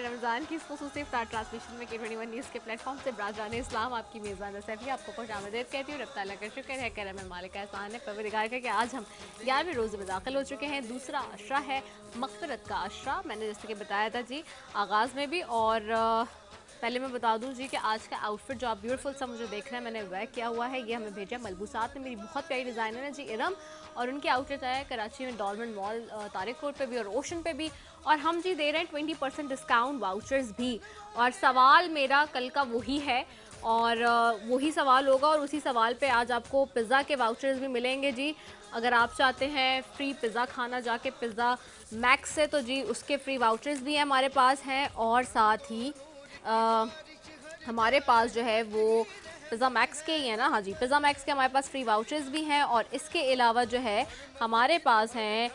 रमज़ान की इस ख़ुसूसी इफ्तार ट्रांसमिशन में K21 न्यूज़ के प्लेटफॉर्म से बराजान इस्लाम आपकी मेज़बान सैफी आपको खुशामदीद कहती हूँ। रब ताला का शुक्र है, करम है, मालिक एहसान है, परवरदिगार का कि आज हम 11वें रोज़े में दाखिल हो चुके हैं। दूसरा अशरा है मग़फ़िरत का अशरा। मैंने जैसे कि बताया था जी आगाज़ में भी, और पहले मैं बता दूं जी कि आज का आउटफिट जो आप ब्यूटीफुल सा मुझे देख रहे हैं मैंने वेयर किया हुआ है, ये हमें भेजा मलबूसात ने, मेरी बहुत प्यारी डिज़ाइनर है जी इरम, और उनकी आउटलेट आया है कराची में डॉलमेंट मॉल तारिक रोड पे भी और ओशन पे भी, और हम जी दे रहे हैं 20% डिस्काउंट वाउचर्स भी। और सवाल मेरा कल का वही है और वही सवाल होगा, और उसी सवाल पे आज आपको पिज़्ज़ा के वाउचर्स भी मिलेंगे जी। अगर आप चाहते हैं फ्री पिज़्ज़ा खाना जाके पिज़्ज़ा मैक्स से, तो जी उसके फ्री वाउचर्स भी हैं हमारे पास हैं, और साथ ही हमारे पास जो है वो पिज़्ज़ा मैक्स के ही है ना, हाँ जी पिज़्ज़ा मैक्स के हमारे पास फ्री वाउचर्स भी हैं, और इसके अलावा जो है हमारे पास हैं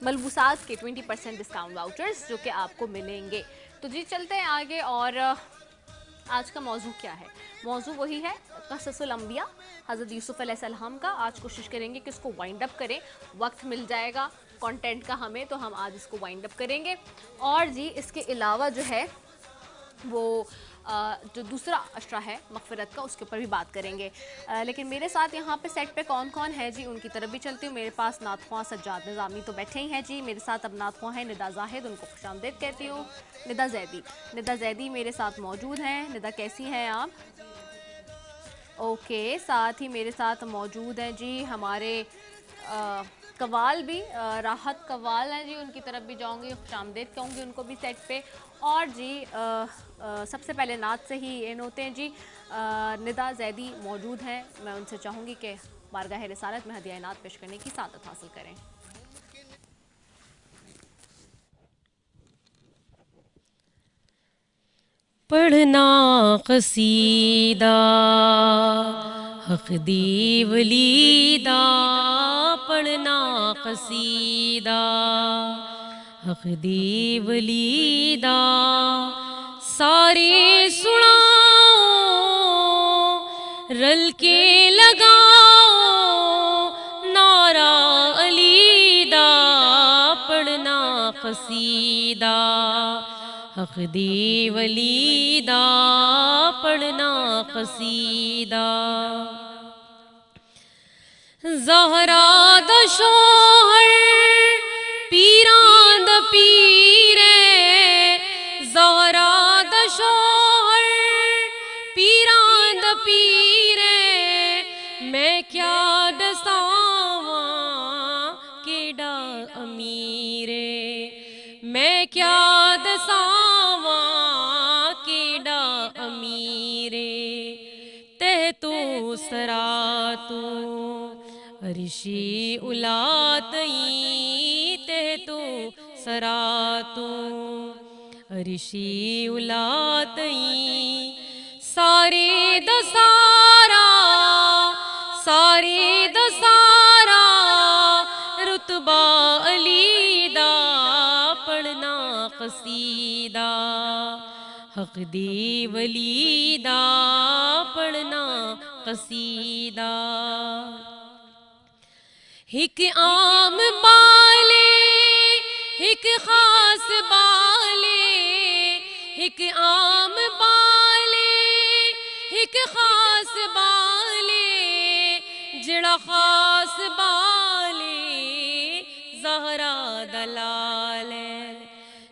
मलबूसात के 20% डिस्काउंट वाउचर्स जो कि आपको मिलेंगे। तो जी चलते हैं आगे, और आज का मौजू क्या है? मौजू वही है क़ससुल अंबिया, हज़रत यूसुफ़ अलैहिस्सलाम का। आज कोशिश करेंगे कि इसको वाइंड अप करें, वक्त मिल जाएगा कंटेंट का हमें, तो हम आज इसको वाइंड अप करेंगे। और जी इसके अलावा जो है वो जो दूसरा अशरा है मग़फ़िरत का, उसके ऊपर भी बात करेंगे। लेकिन मेरे साथ यहाँ पे सेट पे कौन कौन है जी, उनकी तरफ भी चलती हूँ। मेरे पास नात ख़्वां सज्जाद निज़ामी तो बैठे ही हैं जी, मेरे साथ अब नात ख़्वां है निदा ज़ाहिद, उनको खुशामदीद कहती हूँ। निदा जैदी मेरे साथ मौजूद हैं। निदा कैसी हैं आप? ओके, साथ ही मेरे साथ मौजूद हैं जी हमारे कवाल भी, राहत कवाल हैं जी, उनकी तरफ भी जाऊंगी, खुशामदीद कहूँगी उनको भी सेट पे। और जी सबसे पहले नात से ही इन होते हैं जी, निदा जैदी मौजूद हैं। मैं उनसे चाहूँगी कि बारगाह रिसालत में हदिया नात पेश करने की सादत हासिल करें। पढ़ना क़सीदा हक़ दी वलीदा, पढ़ना क़सीदा हक़ दी वलीदा, सारे सुनाओ रल के लगाओ नारा अलीदा, पढ़ना क़सीदा हक़ दी वलीदा, पढ़ना क़सीदा। ज़हरा दा शोहर पीरां दा पीरे, ज़हरा दा शोहर पीरां दा पीरे, मैं क्या दसावां केड़ा अमीरे, मैं क्या दसावां केड़ा अमीरे, तह तो सरा तू अरिशी उलातई, तह तो सरा तू अरिशी उलातई, सारे दसारा सारे दसारा रुतबा अलीदा, पढ़ना क़सीदा हक़ दी वलीदा, पढ़ना क़सीदा। हिक आम बाले हिक ख़ास बाले, हिक आम बाले हिक ख़ास बाले, जड़ा ख़ास बाले ज़हरा दलाल,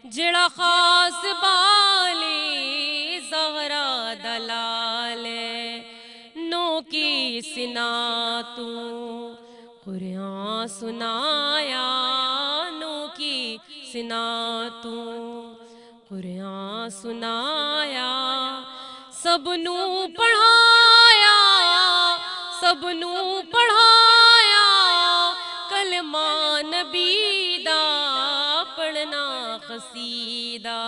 जड़ा ख़ास बाले ज़हरा दलाल, नो की सिना तू कुरान सुनाया, नो की सिना तू कुरान सुनाया, सबनू पढ़ाया सबनू पढ़ाया, कलमा नबी दा पढ़ना क़सीदा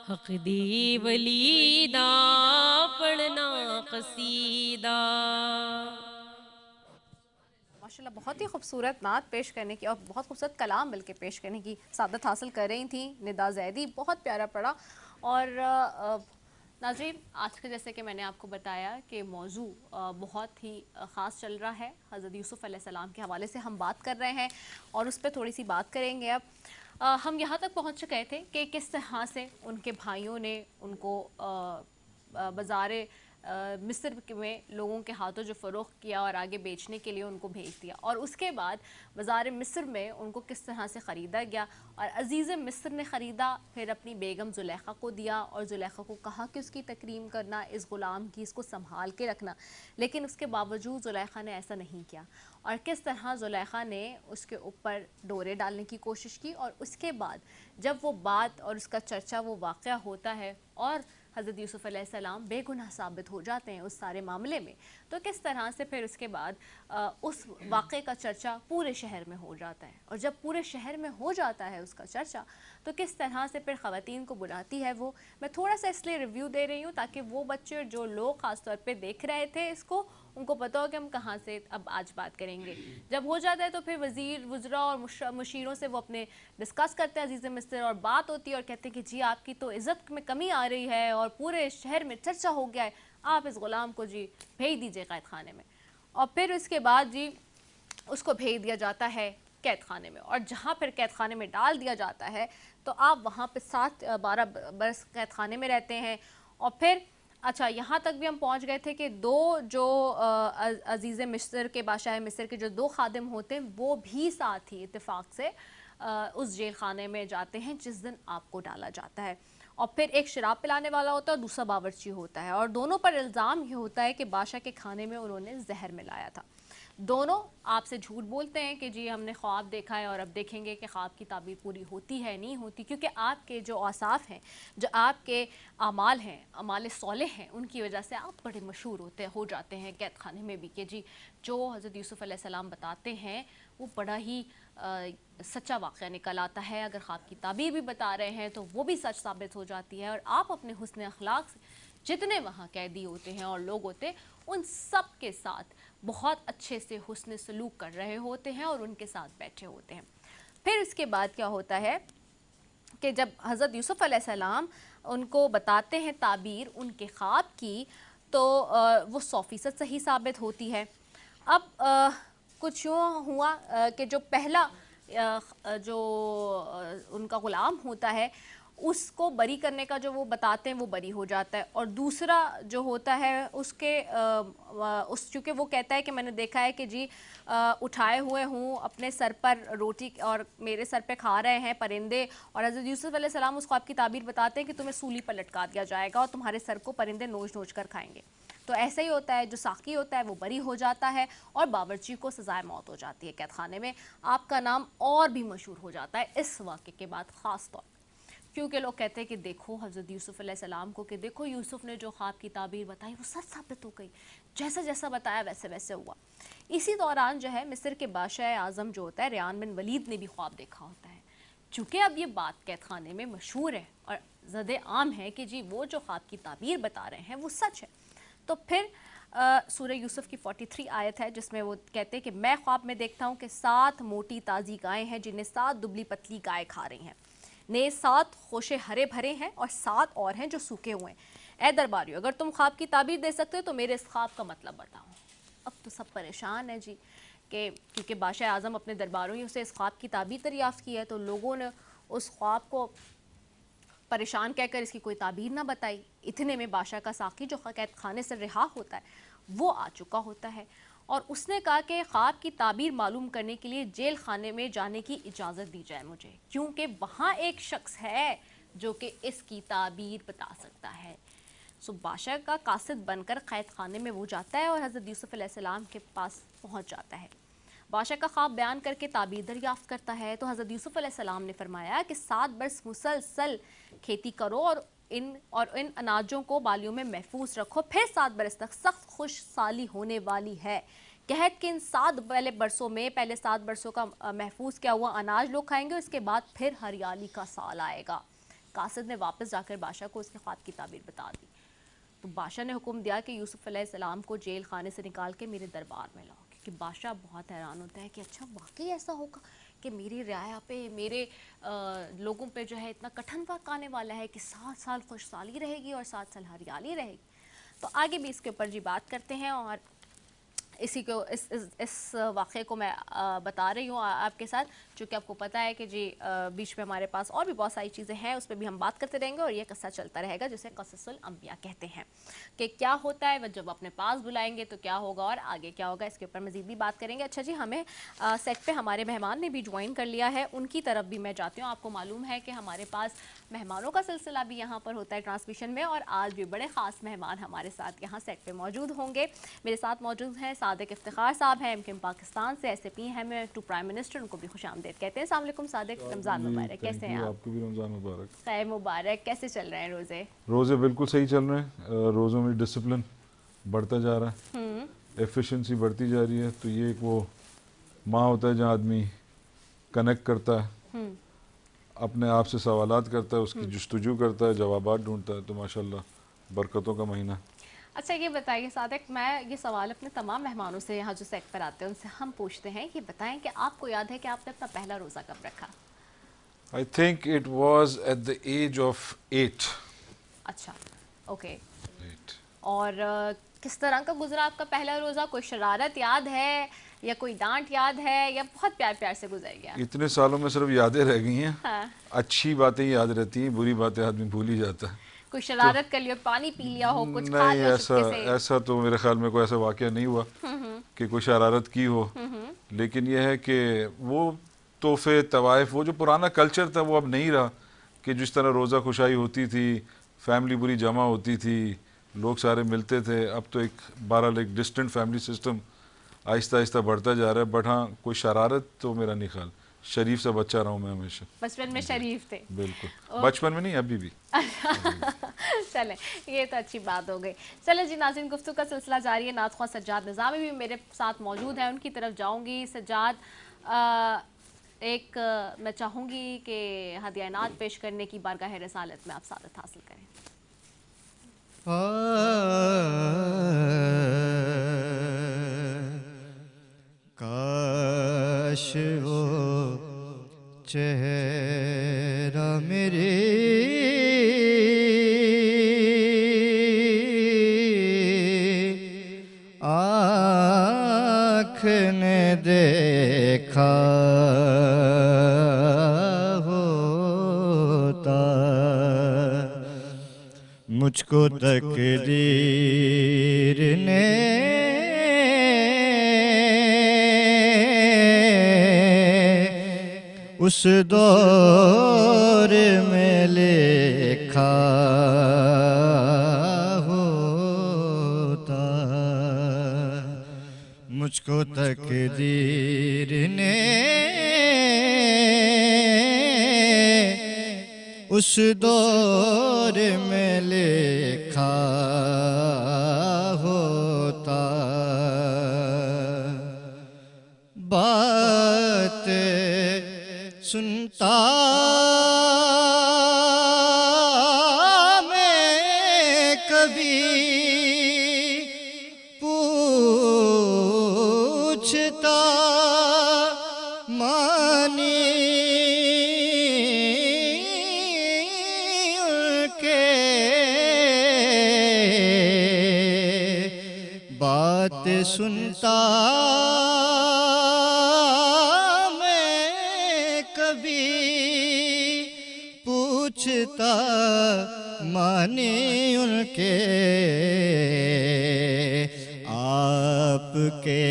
हक़ दी वलीदा, पढ़ना क़सीदा। माशाल्लाह बहुत ही खूबसूरत नात पेश करने की और बहुत खूबसूरत कलाम बल्कि पेश करने की सादत हासिल कर रही थी निदा जैदी, बहुत प्यारा पड़ा। और नाज़रीन आज के जैसे कि मैंने आपको बताया कि मौजू बहुत ही ख़ास चल रहा है, हज़रत यूसुफ़ अलैहिस्सलाम के हवाले से हम बात कर रहे हैं और उस पर थोड़ी सी बात करेंगे अब। हम यहाँ तक पहुँच गए थे कि किस तरह से उनके भाइयों ने उनको बाज़ार मिस्र में लोगों के हाथों जो फ़रोख्त किया और आगे बेचने के लिए उनको भेज दिया, और उसके बाद बाज़ार मिस्र में उनको किस तरह से ख़रीदा गया और अज़ीज़ मिस्र ने ख़रीदा, फिर अपनी बेगम ज़ुलेखा को दिया और ज़ुलेखा को कहा कि उसकी तकरीम करना, इस ग़ुलाम की, इसको संभाल के रखना। लेकिन उसके बावजूद ज़ुलेखा ने ऐसा नहीं किया और किस तरह ज़ुलेखा ने उसके ऊपर डोरे डालने की कोशिश की। और उसके बाद जब वो बात और उसका चर्चा, वो वाक़या होता है और हज़रत यूसुफ़ अलैहिस्सलाम बेगुनाह साबित हो जाते हैं उस सारे मामले में, तो किस तरह से फिर उसके बाद उस वाक़े का चर्चा पूरे शहर में हो जाता है। और जब पूरे शहर में हो जाता है उसका चर्चा, तो किस तरह से फिर ख़वातीन को बुलाती है वो। मैं थोड़ा सा इसलिए रिव्यू दे रही हूँ ताकि वो बच्चे जो लोग ख़ास तौर पे देख रहे थे इसको, उनको पता हो कि हम कहाँ से अब आज बात करेंगे। जब हो जाता है तो फिर वज़ीर, वुज़रा और मुशीरों से वो अपने डिस्कस करते हैं अज़ीज़ मिस्र, और बात होती है और कहते हैं कि जी आपकी तो इज़्ज़त में कमी आ रही है और पूरे शहर में चर्चा हो गया है, आप इस ग़ुलाम को जी भेज दीजिए कैद खाने में। और फिर इसके बाद जी उसको भेज दिया जाता है कैद खाने में, और जहाँ फिर कैद खाने में डाल दिया जाता है तो आप वहाँ पे 7-12 बरस कैद खाने में रहते हैं। और फिर अच्छा, यहाँ तक भी हम पहुँच गए थे कि दो जो अज़ीज़ मिस्र के, बादशाह मिस्र के जो दो खादिम होते हैं वो भी साथ ही इत्तेफाक से उस जेल खाने में जाते हैं जिस दिन आपको डाला जाता है। और फिर एक शराब पिलाने वाला होता है और दूसरा बावर्ची होता है, और दोनों पर इल्ज़ाम ये होता है कि बादशाह के खाने में उन्होंने जहर मिलाया था। दोनों आपसे झूठ बोलते हैं कि जी हमने ख्वाब देखा है और अब देखेंगे कि ख्वाब की ताबीर पूरी होती है नहीं होती, क्योंकि आपके जो औसाफ हैं, जो आपके अमाल हैं, अमाल सौले हैं, उनकी वजह से आप बड़े मशहूर हो जाते हैं कैद खाने में भी कि जी जो हज़रत यूसुफ़ अलैहिस्सलाम बताते हैं वो बड़ा ही सच्चा वाक़या निकल आता है। अगर ख्वाब की ताबीर भी बता रहे हैं तो वो भी सच साबित हो जाती है। और आप अपने हुस्न अखलाक से जितने वहाँ कैदी होते हैं और लोग होते हैं उन सब के साथ बहुत अच्छे से हुस्न सलूक कर रहे होते हैं और उनके साथ बैठे होते हैं। फिर इसके बाद क्या होता है कि जब हज़रत यूसुफ़ अलैहिस्सलाम उनको बताते हैं ताबीर उनके ख्वाब की, तो वो 100% सही साबित होती है। अब कुछ यूँ हुआ कि जो पहला जो उनका ग़ुलाम होता है उसको बरी करने का जो वो बताते हैं वो बरी हो जाता है, और दूसरा जो होता है उसके उस चूँकि वो कहता है कि मैंने देखा है कि जी उठाए हुए हूँ अपने सर पर रोटी और मेरे सर पे खा रहे हैं परिंदे, और हज़रत यूसुफ़ अलैहिस्सलाम उस ख्वाब की ताबीर बताते हैं कि तुम्हें सूली पर लटका दिया जाएगा और तुम्हारे सर को परिंदे नोच नोच कर खाएंगे। तो ऐसा ही होता है, जो साकी होता है वो बरी हो जाता है और बावर्ची को सजाए मौत हो जाती है कैद खाने में। आपका नाम और भी मशहूर हो जाता है इस वाक़े के बाद ख़ास तौर, क्योंकि लोग कहते हैं कि देखो हज़रत यूसुफ़ अलैहिस्सलाम को, कि देखो यूसुफ़ ने जो ख्वाब की ताबीर बताई वो सच साबित हो गई, जैसा जैसा बताया वैसे वैसे हुआ। इसी दौरान जो है मिस्र के बादशाह आज़म जो होता है रेयान बिन वलीद ने भी ख्वाब देखा होता है। चूँकि अब ये बात कैद खाने में मशहूर है और ज़द आम है कि जी वो जो ख्वाब की ताबीर बता रहे हैं वो सच है, तो फिर सूरह यूसुफ़ की 43 आयत है जिसमें वो कहते हैं कि मैं ख्वाब में देखता हूँ कि 7 मोटी ताज़ी गायें हैं जिन्हें 7 दुबली पतली गाय खा रही हैं, ने 7 खोशे हरे भरे हैं और 7 और हैं जो सूखे हुए हैं। ए दरबारियों, अगर तुम ख्वाब की ताबीर दे सकते हो तो मेरे इस ख्वाब का मतलब बताओ। अब तो सब परेशान है जी कि क्योंकि बादशाह आज़म अपने दरबारों से इस ख्वाब की ताबीर दरियाफ़्त की है, तो लोगों ने उस ख्वाब को परेशान कहकर इसकी कोई ताबीर ना बताई। इतने में बादशाह का साकी जो कैद खाने से रिहा होता है वो आ चुका होता है और उसने कहा कि ख्वाब की ताबीर मालूम करने के लिए जेल खाने में जाने की इजाज़त दी जाए मुझे, क्योंकि वहाँ एक शख्स है जो कि इसकी ताबीर बता सकता है। सो बादशाह का कासिद बनकर कैद खाने में वो जाता है और हज़रत यूसुफ़ अलैहिस्सलाम के पास पहुँच जाता है। बादशाह का ख्वाब बयान करके ताबीर दरियाफ़्त करता है, तो हज़रत यूसुफ़ अलैहिस्सलाम ने फरमाया कि 7 बरस मुसलसल खेती करो और इन अनाजों को बालियों में महफूज रखो, फिर 7 बरस तक सख्त खुश साली होने वाली है। कहत कि इन 7 पहले 7 बरसों का महफूज क्या हुआ अनाज लोग खाएंगे, उसके बाद फिर हरियाली का साल आएगा। कासिद ने वापस जाकर बादशाह को उसके ख्वाब की ताबीर बता दी। तो बादशाह ने हुक्म दिया कि यूसुफ़ अलैहिस्सलाम को जेल खाने से निकाल के मेरे दरबार में लाओ, क्योंकि बादशाह बहुत हैरान होता है कि अच्छा वाकई ऐसा होगा कि मेरी रियाया पे, मेरे लोगों पे जो है इतना कठिन वक्त आने वाला है कि 7 साल खुशहाली रहेगी और 7 साल हरियाली रहेगी। तो आगे भी इसके ऊपर जी बात करते हैं और इसी को इस वाक़े को मैं बता रही हूँ आपके साथ, चूँकि आपको पता है कि जी बीच में हमारे पास और भी बहुत सारी चीज़ें हैं, उस पर भी हम बात करते रहेंगे और ये किस्सा चलता रहेगा जिसे क़ससुल अंबिया कहते हैं कि क्या होता है वह जब अपने पास बुलाएंगे तो क्या होगा और आगे क्या होगा, इसके ऊपर मज़ीद भी बात करेंगे। अच्छा जी, हमें सेट पे हमारे मेहमान ने भी ज्वाइन कर लिया है, उनकी तरफ भी मैं जाती हूँ। आपको मालूम है कि हमारे पास मेहमानों का सिलसिला भी यहाँ पर होता है ट्रांसमिशन में, और आज भी बड़े ख़ास मेहमान हमारे साथ यहाँ सेट पे मौजूद होंगे। मेरे साथ मौजूद हैं सादिक इफ्तिखार साहब हैं, एमकिम पाकिस्तान से, SAP हैं में टू प्राइम मिनिस्टर, उनको भी खुशामदीद कहते हैं। अस्सलाम वालेकुम सादिक, रमज़ान मुबारक, कैसे हैं आप? आपको भी रमज़ान मुबारक। खैर मुबारक। कैसे चल रहे हैं रोज़े? रोज़े बिल्कुल सही चल रहे हैं। रोज़ों में डिसिप्लिन बढ़ता जा रहा है, एफिशिएंसी बढ़ती जा रही है। तो ये एक वो माँ होता है जहाँ आदमी कनेक्ट करता है, अपने आप से सवालात करता है, उसकी जुस्तजू करता है, जवाबात ढूंढता है। तो माशाल्लाह बरकतों का महीना। अच्छा ये बताइए सादिक, मैं ये सवाल अपने तमाम मेहमानों से यहाँ जो सेट पर आते हैं उनसे हम पूछते हैं, ये बताएं कि आपको याद है कि आपने अपना पहला रोज़ा कब रखा? I think it was at the age of 8। अच्छा, ओके। और किस तरह का गुजरा आपका पहला रोज़ा? कोई शरारत याद है या कोई डांट याद है या बहुत प्यार प्यार से गुजर गया? इतने सालों में सिर्फ यादें रह गई हैं। हाँ। अच्छी बातें याद रहती हैं, बुरी बातें आदमी भूल ही जाता है। कोई शरारत कर लिया, पानी पी लिया हो, कुछ खा नहीं, लिया ऐसा चुपके से? ऐसा तो मेरे ख्याल में कोई ऐसा वाकया नहीं हुआ कि कोई शरारत की हो। लेकिन यह है कि वो तोहफे तवाइफ, वो जो पुराना कल्चर था वो अब नहीं रहा कि जिस तरह रोज़ा खुशाई होती थी, फैमिली पूरी जमा होती थी, लोग सारे मिलते थे। अब तो एक बहरहाल एक distant family system Aahista Aahista बढ़ता जा रहा है। बट हाँ, कोई शरारत तो मेरा नहीं ख्याल। शरीफ सा बच्चा रहा हूँ मैं हमेशा। बचपन में शरीफ थे? बिल्कुल, बचपन में नहीं, अभी भी। चलें, ये तो अच्छी बात हो गई। चलें जी नाज़रीन, गुफ्तगू का सिलसिला जारी है। नातख़्वाह सज्जाद निज़ामी भी मेरे साथ मौजूद हैं, उनकी तरफ जाऊंगी। सज्जाद, मैं चाहूँगी कि हदिया इनात पेश करने की बारगाह रसालत में आप सादत हासिल करें। काश वो चेहरा मेरे आँख ने देखा होता, मुझको तकदीर ने उस दौर में लिखा होता, मुझको तकदीर ने उस दौर में लिखा होता। बात सुनता मैं कभी, पूछता मानी उनके, बात सुनता पूछता माने उनके, आपके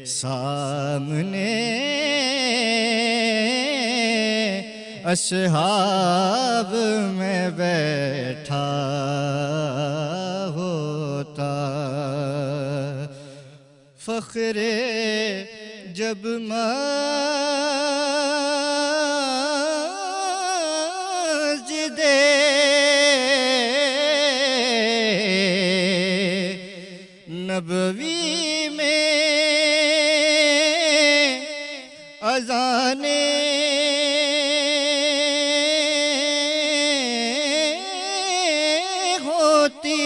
सामने असहाब में बैठा होता। फ़ख्रे जब नबवी में अज़ाने होती,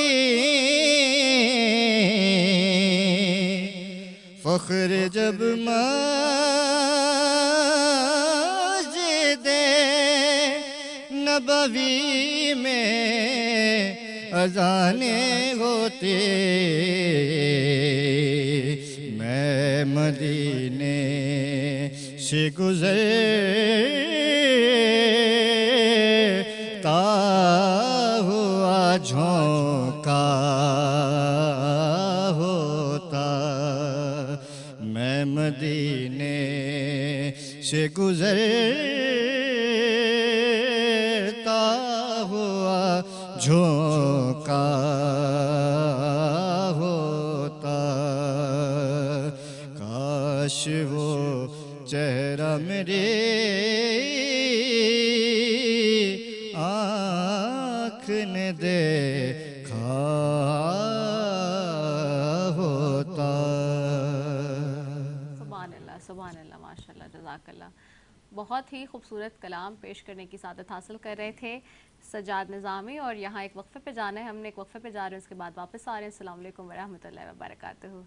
फ़ख्र जब मस्जिदे नबवी में अज़ाने होते, मदीने से गुज़रता हुआ झोंका होता, मैं मदीने से गुज़रता हुआ झोंका होता। काश वो चेहरा मेरे आँख ने देखा होता। सुभान अल्लाह, माशाल्लाह, जज़ाकल्लाह। बहुत ही खूबसूरत कलाम पेश करने की सादत हासिल कर रहे थे सज्जाद निज़ामी। और यहाँ एक वक्फ़े पे जाना है, हमने एक वक्फ़े पे जा रहे हैं, उसके बाद वापस आ रहे हैं। अस्सलाम वालेकुम व रहमतुल्लाहि व बरकातहू।